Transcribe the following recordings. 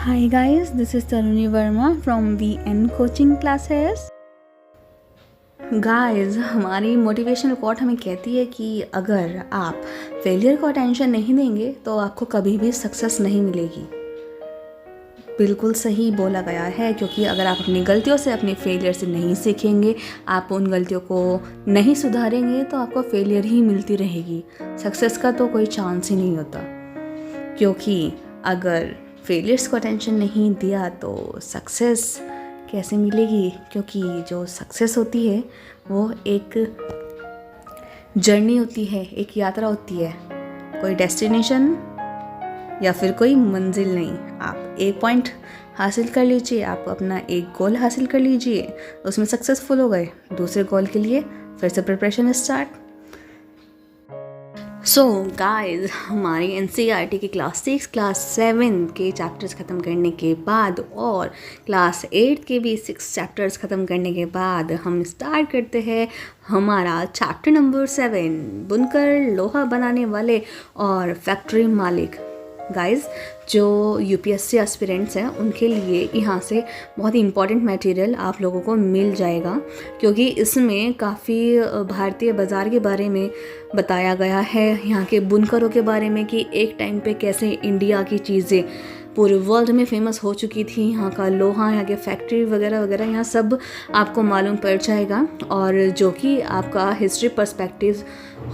Hi guys, this is Taruni Verma from VN Coaching Classes. Guys, हमारी motivational quote हमें कहती है कि अगर आप फेलियर को अटेंशन नहीं देंगे तो आपको कभी भी सक्सेस नहीं मिलेगी। बिल्कुल सही बोला गया है, क्योंकि अगर आप अपनी गलतियों से, अपने फेलियर से नहीं सीखेंगे, आप उन गलतियों को नहीं सुधारेंगे तो आपको फेलियर ही मिलती रहेगी। सक्सेस का तो कोई चांस ही नहीं होता, क्योंकि अगर फेलियर्स को अटेंशन नहीं दिया तो सक्सेस कैसे मिलेगी। क्योंकि जो सक्सेस होती है वो एक जर्नी होती है, एक यात्रा होती है, कोई डेस्टिनेशन या फिर कोई मंजिल नहीं। आप एक पॉइंट हासिल कर लीजिए, आप अपना एक गोल हासिल कर लीजिए, उसमें सक्सेसफुल हो गए, दूसरे गोल के लिए फिर से प्रिपरेशन स्टार्ट। सो गाइस, हमारी NCERT की क्लास 6, क्लास 7 के चैप्टर्स ख़त्म करने के बाद और क्लास 8 के भी 6 चैप्टर्स ख़त्म करने के बाद हम स्टार्ट करते हैं हमारा चैप्टर नंबर 7, बुनकर, लोहा बनाने वाले और फैक्ट्री मालिक। गाइस, जो UPSC एस्पिरेंट्स हैं उनके लिए यहाँ से बहुत ही इम्पॉर्टेंट मटेरियल आप लोगों को मिल जाएगा, क्योंकि इसमें काफ़ी भारतीय बाज़ार के बारे में बताया गया है, यहाँ के बुनकरों के बारे में कि एक टाइम पे कैसे इंडिया की चीज़ें पूरे वर्ल्ड में फेमस हो चुकी थी, यहाँ का लोहा, यहाँ के फैक्ट्री वगैरह वगैरह, यहाँ सब आपको मालूम पड़ जाएगा। और जो कि आपका हिस्ट्री पर्सपेक्टिव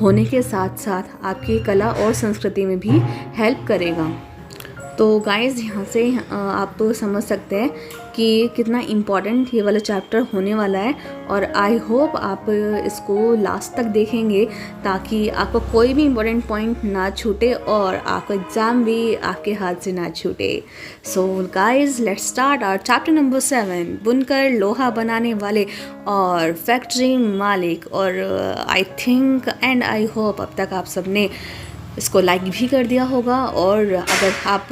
होने के साथ साथ आपकी कला और संस्कृति में भी हेल्प करेगा। तो गाइस, यहाँ से आप समझ सकते हैं कि कितना इम्पॉर्टेंट ये वाला चैप्टर होने वाला है, और आई होप आप इसको लास्ट तक देखेंगे ताकि आपको कोई भी इम्पॉर्टेंट पॉइंट ना छूटे और आपका एग्ज़ाम भी आपके हाथ से ना छूटे। So guys, let's start our chapter number 7, बुनकर, लोहा बनाने वाले और फैक्ट्री मालिक। और I think and I hope अब तक आप सबने इसको लाइक भी कर दिया होगा, और अगर आप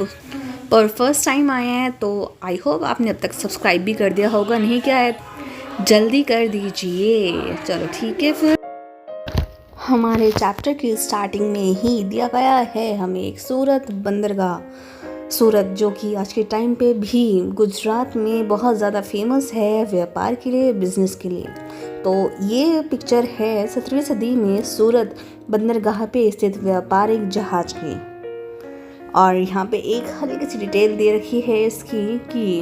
पर फर्स्ट टाइम आए हैं तो आई होप आपने अब तक सब्सक्राइब भी कर दिया होगा। नहीं क्या है, जल्दी कर दीजिए। चलो ठीक है, फिर हमारे चैप्टर की स्टार्टिंग में ही दिया गया है हमें एक सूरत बंदरगाह। सूरत जो कि आज के टाइम पे भी गुजरात में बहुत ज़्यादा फेमस है व्यापार के लिए, बिजनेस के लिए। तो ये पिक्चर है 17वीं सदी में सूरत बंदरगाह पे स्थित व्यापारिक जहाज की। और यहाँ पे एक हल्की सी डिटेल दे रखी है इसकी कि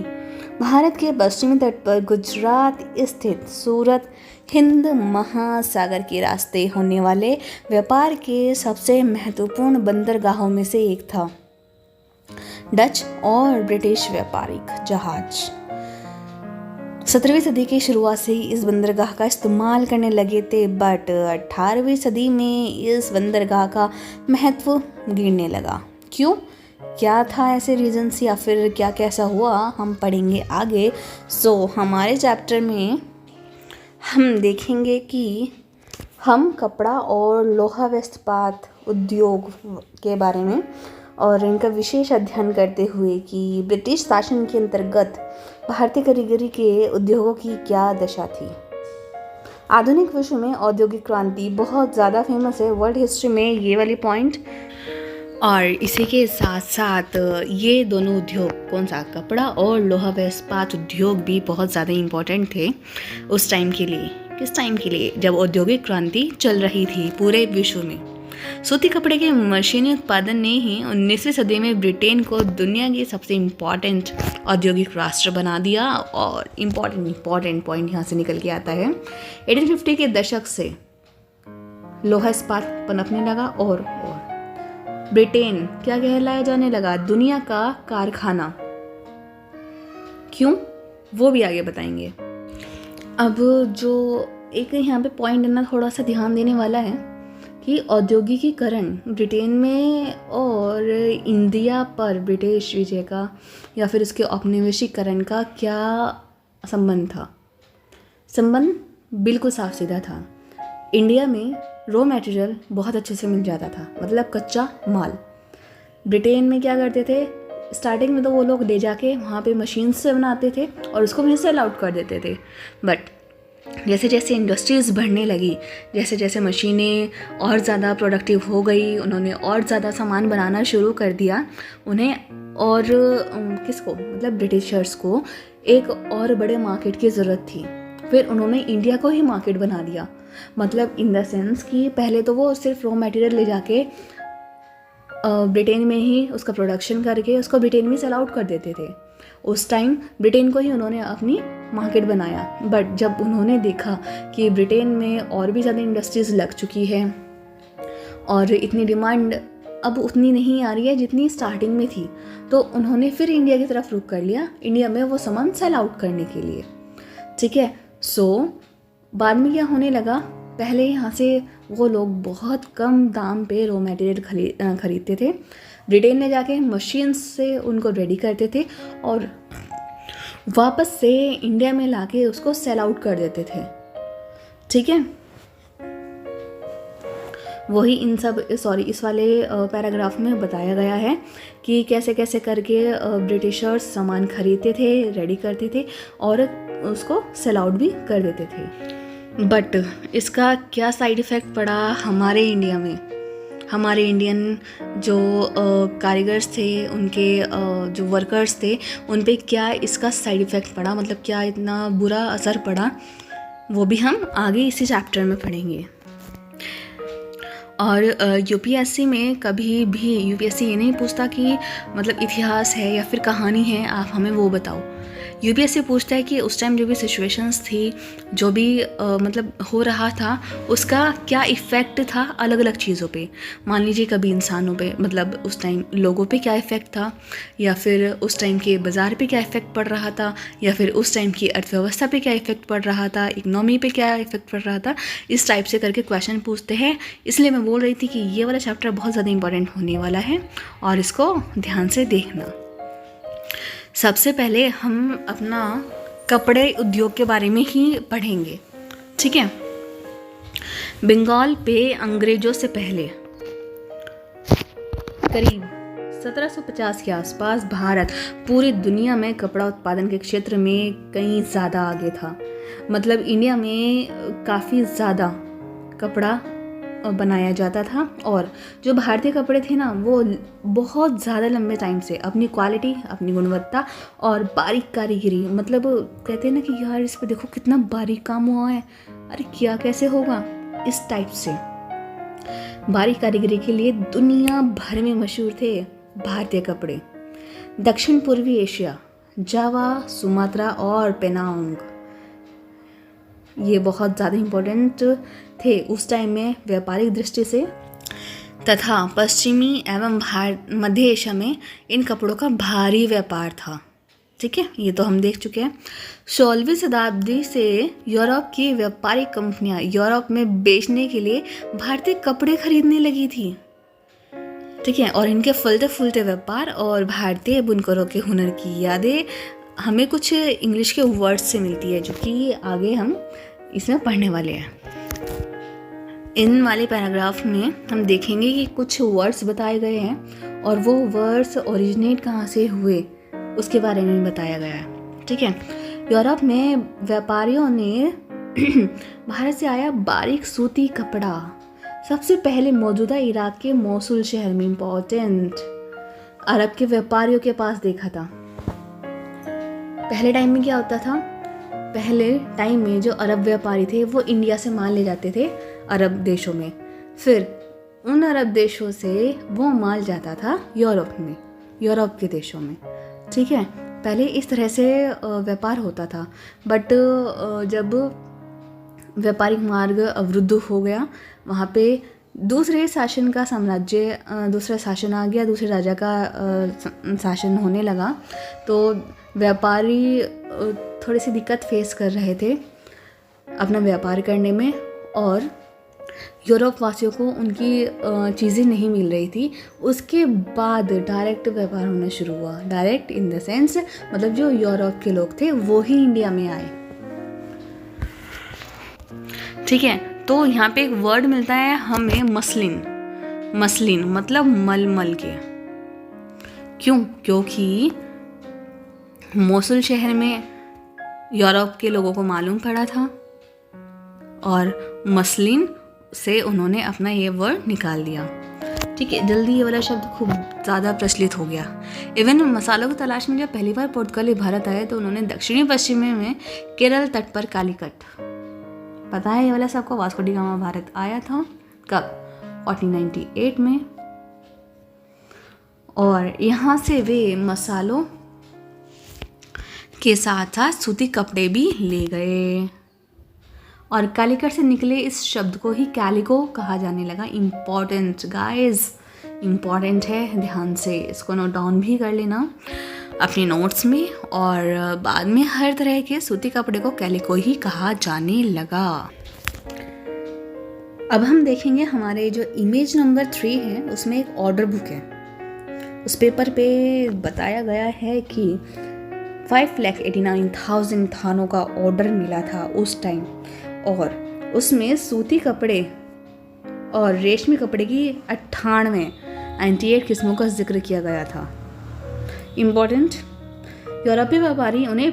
भारत के पश्चिमी तट पर गुजरात स्थित सूरत हिंद महासागर के रास्ते होने वाले व्यापार के सबसे महत्वपूर्ण बंदरगाहों में से एक था। डच और ब्रिटिश व्यापारिक जहाज 17वीं सदी की शुरुआत से ही इस बंदरगाह का इस्तेमाल करने लगे थे, बट 18वीं सदी में इस बंदरगाह का महत्व गिरने लगा। क्यों, क्या था ऐसे रीजंस, या फिर क्या कैसा हुआ, हम पढ़ेंगे आगे। सो हमारे चैप्टर में हम देखेंगे कि हम कपड़ा और लोहा व इस्पात उद्योग के बारे में और इनका विशेष अध्ययन करते हुए कि ब्रिटिश शासन के अंतर्गत भारतीय कारीगरी के उद्योगों की क्या दशा थी। आधुनिक विश्व में औद्योगिक क्रांति बहुत ज़्यादा फेमस है वर्ल्ड हिस्ट्री में, ये वाली पॉइंट। और इसी के साथ साथ ये दोनों उद्योग, कौन सा, कपड़ा और लोहा व इस्पात उद्योग भी बहुत ज़्यादा इम्पोर्टेंट थे उस टाइम के लिए। किस टाइम के लिए? जब औद्योगिक क्रांति चल रही थी पूरे विश्व में। सूती कपड़े के मशीनी उत्पादन ने ही 19वीं सदी में ब्रिटेन को दुनिया की सबसे इम्पॉर्टेंट औद्योगिक राष्ट्र बना दिया। और इम्पॉर्टेंट पॉइंट यहाँ से निकल के आता है, 1850 के दशक से लोहा इस्पात पनपने लगा और ब्रिटेन क्या कहलाया जाने लगा, दुनिया का कारखाना। क्यों, वो भी आगे बताएंगे। अब जो एक यहाँ पे पॉइंट है ना, थोड़ा सा ध्यान देने वाला है कि औद्योगिकीकरण ब्रिटेन में और इंडिया पर ब्रिटिश विजय का या फिर उसके औपनिवेशिकरण का क्या संबंध था। संबंध बिल्कुल साफ सीधा था। इंडिया में रॉ मटेरियल बहुत अच्छे से मिल जाता था, मतलब कच्चा माल। ब्रिटेन में क्या करते थे, स्टार्टिंग में तो वो लोग ले जाके वहाँ पे मशीन से बनाते थे और उसको वहीं सेल आउट कर देते थे। बट जैसे जैसे इंडस्ट्रीज़ बढ़ने लगी, जैसे जैसे मशीनें और ज़्यादा प्रोडक्टिव हो गई, उन्होंने और ज़्यादा सामान बनाना शुरू कर दिया। उन्हें और किसको, मतलब ब्रिटिशर्स को एक और बड़े मार्केट की ज़रूरत थी। फिर उन्होंने इंडिया को ही मार्केट बना दिया, मतलब इन द सेंस कि पहले तो वो सिर्फ रॉ मटेरियल ले जाके ब्रिटेन में ही उसका प्रोडक्शन करके उसको ब्रिटेन में सेल आउट कर देते थे। उस टाइम ब्रिटेन को ही उन्होंने अपनी मार्केट बनाया। बट जब उन्होंने देखा कि ब्रिटेन में और भी ज़्यादा इंडस्ट्रीज़ लग चुकी है और इतनी डिमांड अब उतनी नहीं आ रही है जितनी स्टार्टिंग में थी, तो उन्होंने फिर इंडिया की तरफ रुख कर लिया, इंडिया में वो सामान सेल आउट करने के लिए। ठीक है, सो बाद में क्या होने लगा, पहले यहाँ से वो लोग बहुत कम दाम पे रॉ मटेरियल खरीदते थे, ब्रिटेन में जाके मशीन से उनको रेडी करते थे और वापस से इंडिया में लाके उसको सेल आउट कर देते थे। ठीक है, वही इस वाले पैराग्राफ में बताया गया है कि कैसे कैसे करके ब्रिटिशर्स सामान खरीदते थे, रेडी करते थे और उसको सेल आउट भी कर देते थे। बट इसका क्या साइड इफ़ेक्ट पड़ा हमारे इंडिया में, हमारे इंडियन जो कारीगर्स थे, उनके जो वर्कर्स थे, उन पे क्या इसका साइड इफ़ेक्ट पड़ा, मतलब क्या इतना बुरा असर पड़ा, वो भी हम आगे इसी चैप्टर में पढ़ेंगे। और यूपीएससी में कभी भी यूपीएससी ये नहीं पूछता कि मतलब इतिहास है या फिर कहानी है, आप हमें वो बताओ। यूपीएससी पूछता है कि उस टाइम जो भी सिचुएशंस थी, जो भी मतलब हो रहा था, उसका क्या इफ़ेक्ट था अलग अलग चीज़ों पे। मान लीजिए कभी इंसानों पे, मतलब उस टाइम लोगों पे क्या इफ़ेक्ट था, या फिर उस टाइम के बाज़ार पे क्या इफ़ेक्ट पड़ रहा था, या फिर उस टाइम की अर्थव्यवस्था पे क्या इफ़ेक्ट पड़ रहा था, इकनॉमी पे क्या इफ़ेक्ट पड़ रहा था। इस टाइप से करके क्वेश्चन पूछते हैं। इसलिए मैं बोल रही थी कि ये वाला चैप्टर बहुत ज़्यादा इंपॉर्टेंट होने वाला है और इसको ध्यान से देखना। सबसे पहले हम अपना कपड़े उद्योग के बारे में ही पढ़ेंगे। ठीक है, बंगाल पे अंग्रेजों से पहले करीब 1750 के आसपास भारत पूरी दुनिया में कपड़ा उत्पादन के क्षेत्र में कहीं ज़्यादा आगे था। मतलब इंडिया में काफ़ी ज़्यादा कपड़ा बनाया जाता था और जो भारतीय कपड़े थे ना, वो बहुत ज़्यादा लंबे टाइम से अपनी क्वालिटी, अपनी गुणवत्ता और बारीक कारीगरी, मतलब कहते हैं ना कि यार इस पे देखो कितना बारीक काम हुआ है, अरे क्या कैसे होगा, इस टाइप से बारीक कारीगरी के लिए दुनिया भर में मशहूर थे भारतीय कपड़े। दक्षिण पूर्वी एशिया, जावा, सुमात्रा और पेनांग, ये बहुत ज़्यादा इम्पोर्टेंट थे उस टाइम में व्यापारिक दृष्टि से, तथा पश्चिमी एवं मध्य एशिया में इन कपड़ों का भारी व्यापार था। ठीक है, ये तो हम देख चुके हैं। 16वीं शताब्दी से यूरोप की व्यापारिक कंपनियां यूरोप में बेचने के लिए भारतीय कपड़े खरीदने लगी थी। ठीक है, और इनके फलते फूलते व्यापार और भारतीय बुनकरों के हुनर की यादें हमें कुछ इंग्लिश के वर्ड्स से मिलती है, जो कि आगे हम इसमें पढ़ने वाले हैं। इन वाले पैराग्राफ में हम देखेंगे कि कुछ वर्ड्स बताए गए हैं और वो वर्ड्स ओरिजिनेट कहाँ से हुए उसके बारे में बताया गया है। ठीक है, यूरोप में व्यापारियों ने भारत से आया बारीक सूती कपड़ा सबसे पहले मौजूदा इराक के मोसुल शहर में, इम्पोर्टेंट, अरब के व्यापारियों के पास देखा था। पहले टाइम में क्या होता था, पहले टाइम में जो अरब व्यापारी थे वो इंडिया से माल ले जाते थे अरब देशों में, फिर उन अरब देशों से वो माल जाता था यूरोप में, यूरोप के देशों में। ठीक है, पहले इस तरह से व्यापार होता था। बट जब व्यापारिक मार्ग अवरुद्ध हो गया, वहाँ पे दूसरे शासन का साम्राज्य, दूसरा शासन आ गया, दूसरे राजा का शासन होने लगा, तो व्यापारी थोड़ी सी दिक्कत फेस कर रहे थे अपना व्यापार करने में, और यूरोप वासियों को उनकी चीज़ें नहीं मिल रही थी। उसके बाद डायरेक्ट व्यापार होना शुरू हुआ। डायरेक्ट इन द सेंस मतलब जो यूरोप के लोग थे वो ही इंडिया में आए। ठीक है, तो यहाँ पे एक वर्ड मिलता है हमें, मसलिन। मसलिन मतलब मलमल के। क्यों? क्योंकि मोसुल शहर में यूरोप के लोगों को मालूम पड़ा था और मसलिन से उन्होंने अपना ये वर्ड निकाल दिया। ठीक है, जल्दी ये वाला शब्द खूब ज़्यादा प्रचलित हो गया। इवन मसालों की तलाश में जब पहली बार पुर्तगाली भारत आए तो उन्होंने दक्षिणी पश्चिमी में केरल तट पर कालीकट, पता है ये वाला सबको, वास्को डी गामा भारत आया था कब? 1498 में। और यहाँ से वे मसालों के साथ साथ सूती कपड़े भी ले गए और कालीकट से निकले इस शब्द को ही कैलिको कहा जाने लगा। इम्पॉर्टेंट गाइस, इम्पॉर्टेंट है, ध्यान से इसको नोट डाउन भी कर लेना अपने नोट्स में। और बाद में हर तरह के सूती कपड़े को कैलिको ही कहा जाने लगा। अब हम देखेंगे हमारे जो इमेज नंबर 3 है उसमें एक ऑर्डर बुक है। उस पेपर पे बताया गया है कि 5,89,000 थानों का ऑर्डर मिला था उस टाइम और उसमें सूती कपड़े और रेशमी कपड़े की 98 किस्मों का जिक्र किया गया था। इम्पॉर्टेंट, यूरोपीय व्यापारी उन्हें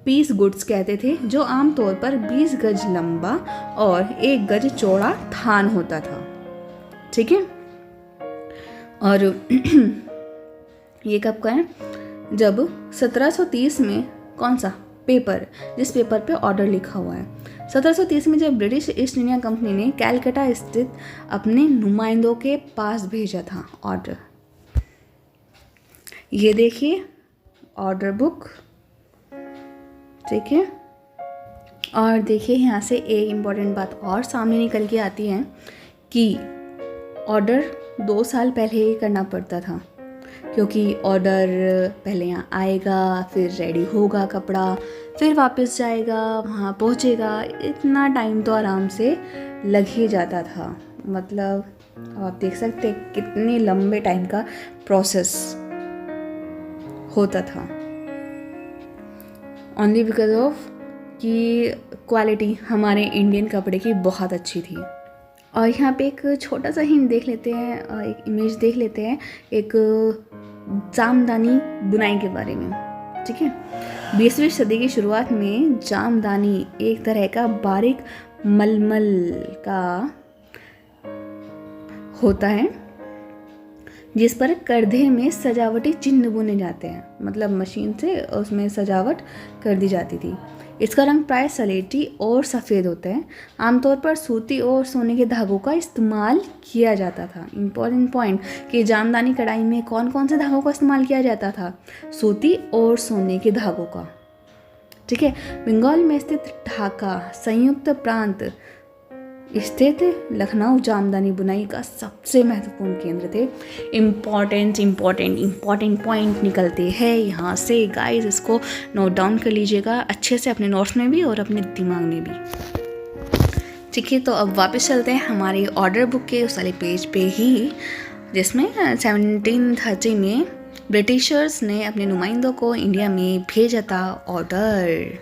पीस गुड्स कहते थे, जो आमतौर पर 20 गज लंबा और 1 गज चौड़ा थान होता था। ठीक है, और ये कब का है? जब 1730 में कौन सा पेपर, जिस पेपर पे ऑर्डर लिखा हुआ है, 1730 में जब ब्रिटिश ईस्ट इंडिया कंपनी ने कैलकाटा स्थित अपने नुमाइंदों के पास भेजा था ऑर्डर। ये देखिए ऑर्डर बुक, ठीक है। और देखिए यहाँ से एक इम्पॉर्टेंट बात और सामने निकल के आती है कि ऑर्डर 2 साल पहले ही करना पड़ता था, क्योंकि ऑर्डर पहले यहाँ आएगा, फिर रेडी होगा कपड़ा, फिर वापस जाएगा, वहाँ पहुँचेगा, इतना टाइम तो आराम से लग ही जाता था। मतलब आप देख सकते हैं कितने लंबे टाइम का प्रोसेस होता था, ओनली बिकॉज ऑफ कि क्वालिटी हमारे इंडियन कपड़े की बहुत अच्छी थी। और यहाँ पे एक छोटा सा हिंट देख लेते हैं, एक इमेज देख लेते हैं एक जामदानी बुनाई के बारे में। ठीक है, 20वीं सदी की शुरुआत में जामदानी एक तरह का बारीक मलमल का होता है जिस पर करधे में सजावटी चिन्ह बुने जाते हैं, मतलब मशीन से उसमें सजावट कर दी जाती थी। इसका रंग प्राय सलेटी और सफ़ेद होता है। आमतौर पर सूती और सोने के धागों का इस्तेमाल किया जाता था। इम्पॉर्टेंट पॉइंट कि जामदानी कढ़ाई में कौन कौन से धागों का इस्तेमाल किया जाता था? सूती और सोने के धागों का। ठीक है, बंगाल में स्थित ढाका संयुक्त प्रांत स्थित लखनऊ जामदानी बुनाई का सबसे महत्वपूर्ण केंद्र थे। इम्पॉर्टेंट पॉइंट निकलते हैं यहाँ से गाइस, इसको नोट डाउन कर लीजिएगा अच्छे से अपने नोट्स में भी और अपने दिमाग में भी। ठीक है, तो अब वापस चलते हैं हमारे ऑर्डर बुक के उस वाले पेज पे ही, जिसमें 1730 में ब्रिटिशर्स ने अपने नुमाइंदों को इंडिया में भेजा था ऑर्डर।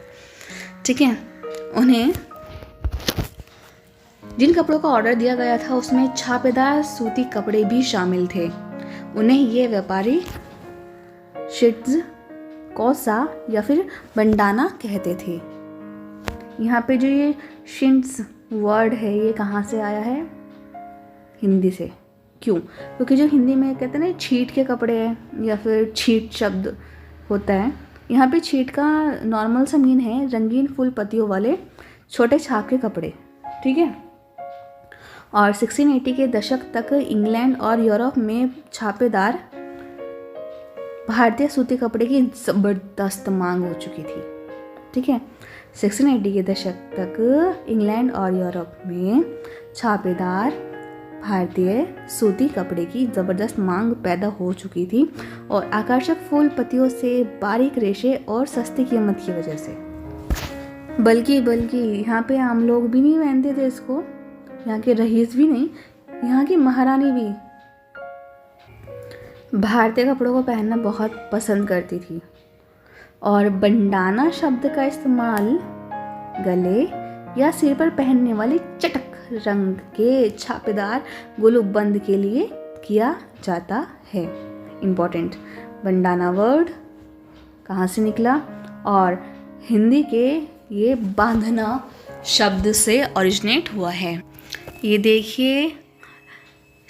ठीक है, उन्हें जिन कपड़ों का ऑर्डर दिया गया था उसमें छापेदार सूती कपड़े भी शामिल थे। उन्हें ये व्यापारी शिट्स, कौसा या फिर बंडाना कहते थे। यहाँ पे जो ये शिट्स वर्ड है ये कहाँ से आया है? हिंदी से। क्यों? क्योंकि जो हिंदी में कहते हैं ना छीट के कपड़े हैं या फिर छीट शब्द होता है, यहाँ पे छीट का नॉर्मल सा मीन है रंगीन फूल पत्तियों वाले छोटे छाप के कपड़े। ठीक है, और 1680 के दशक तक इंग्लैंड और यूरोप में छापेदार भारतीय सूती कपड़े की ज़बरदस्त मांग हो चुकी थी। ठीक है, 1680 के दशक तक इंग्लैंड और यूरोप में छापेदार भारतीय सूती कपड़े की ज़बरदस्त मांग पैदा हो चुकी थी, और आकर्षक फूल पत्तियों से बारीक रेशे और सस्ती कीमत की वजह से। बल्कि यहाँ पे आम लोग भी नहीं पहनते थे इसको, यहाँ के रईस भी नहीं, यहाँ की महारानी भी भारतीय कपड़ों को पहनना बहुत पसंद करती थी। और बंडाना शब्द का इस्तेमाल गले या सिर पर पहनने वाले चटक रंग के छापेदार गुलूबंद के लिए किया जाता है। इम्पॉर्टेंट, बंडाना वर्ड कहाँ से निकला और हिंदी के ये बांधना शब्द से ओरिजिनेट हुआ है। ये देखिए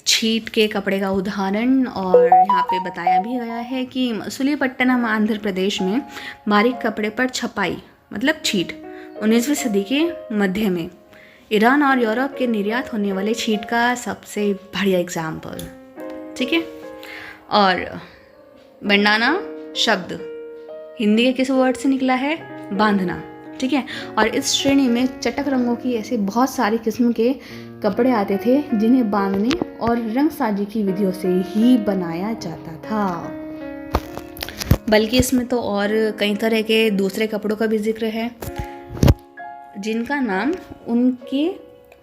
छीट के कपड़े का उदाहरण, और यहाँ पे बताया भी गया है कि मसूलीपट्टनम आंध्र प्रदेश में बारीक कपड़े पर छपाई मतलब छीट 19वीं सदी के मध्य में ईरान और यूरोप के निर्यात होने वाले छीट का सबसे बढ़िया एग्जाम्पल। ठीक है। और बंडाना शब्द हिंदी के किस वर्ड से निकला है? बांधना। ठीक है। और इस श्रेणी में चटक रंगों की ऐसे बहुत सारी किस्म के कपड़े आते थे जिन्हें बांधने और रंगसाजी की विधियों से ही बनाया जाता था। बल्कि इसमें तो और कई तरह के दूसरे कपड़ों का भी जिक्र है जिनका नाम उनके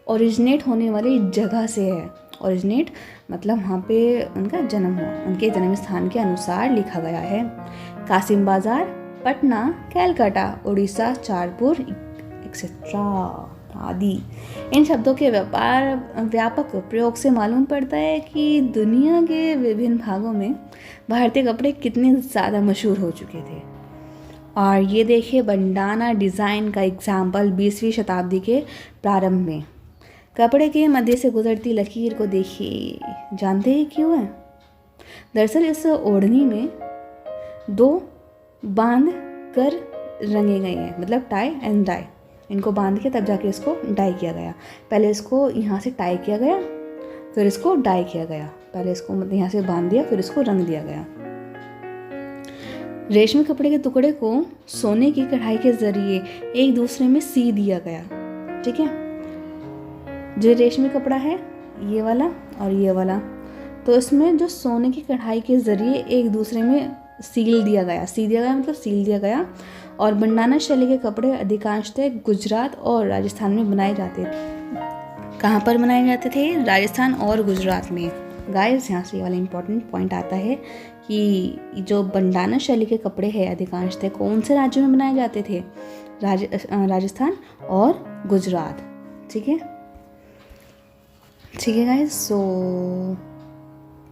ओरिजिनेट होने वाली जगह से है। ओरिजिनेट मतलब वहाँ पे उनका जन्म हुआ, उनके जन्म स्थान के अनुसार लिखा गया है। कासिम बाजार, पटना, कैलकाटा, उड़ीसा, चारपुर एक्सेट्रा आदि। इन शब्दों के व्यापक प्रयोग से मालूम पड़ता है कि दुनिया के विभिन्न भागों में भारतीय कपड़े कितने ज़्यादा मशहूर हो चुके थे। और ये देखिए बंडाना डिज़ाइन का एग्जाम्पल 20वीं शताब्दी के प्रारंभ में। कपड़े के मध्य से गुजरती लकीर को देखिए, जानते हैं क्यों है? दरअसल इस ओढ़नी में 2 बांध कर रंगे गए हैं, मतलब टाई एंड डाई। इनको बांध के तब जाके इसको डाई किया गया। पहले इसको यहाँ से टाई किया गया, फिर इसको डाई किया गया। पहले इसको मतलब यहाँ से बांध दिया, फिर इसको रंग दिया गया। रेशमी कपड़े के टुकड़े को सोने की कढ़ाई के जरिए एक दूसरे में सी दिया गया। ठीक है। जो रेशमी कपड़ा है ये वाला और ये वाला, तो इसमें जो सोने की कढ़ाई के जरिए एक दूसरे में सील दिया गया मतलब सील दिया गया। और बंडाना शैली के कपड़े अधिकांशतः गुजरात और राजस्थान में बनाए जाते थे। कहाँ पर बनाए जाते थे? राजस्थान और गुजरात में। गाइस यहाँ से ये वाला इम्पोर्टेंट पॉइंट आता है कि जो बंडाना शैली के कपड़े हैं अधिकांशतः कौन से राज्यों में बनाए जाते थे? राजस्थान और गुजरात। ठीक है guys, so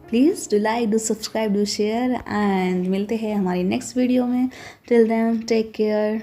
please do like, do subscribe, do share and मिलते हैं हमारी नेक्स्ट वीडियो में। Till then take care.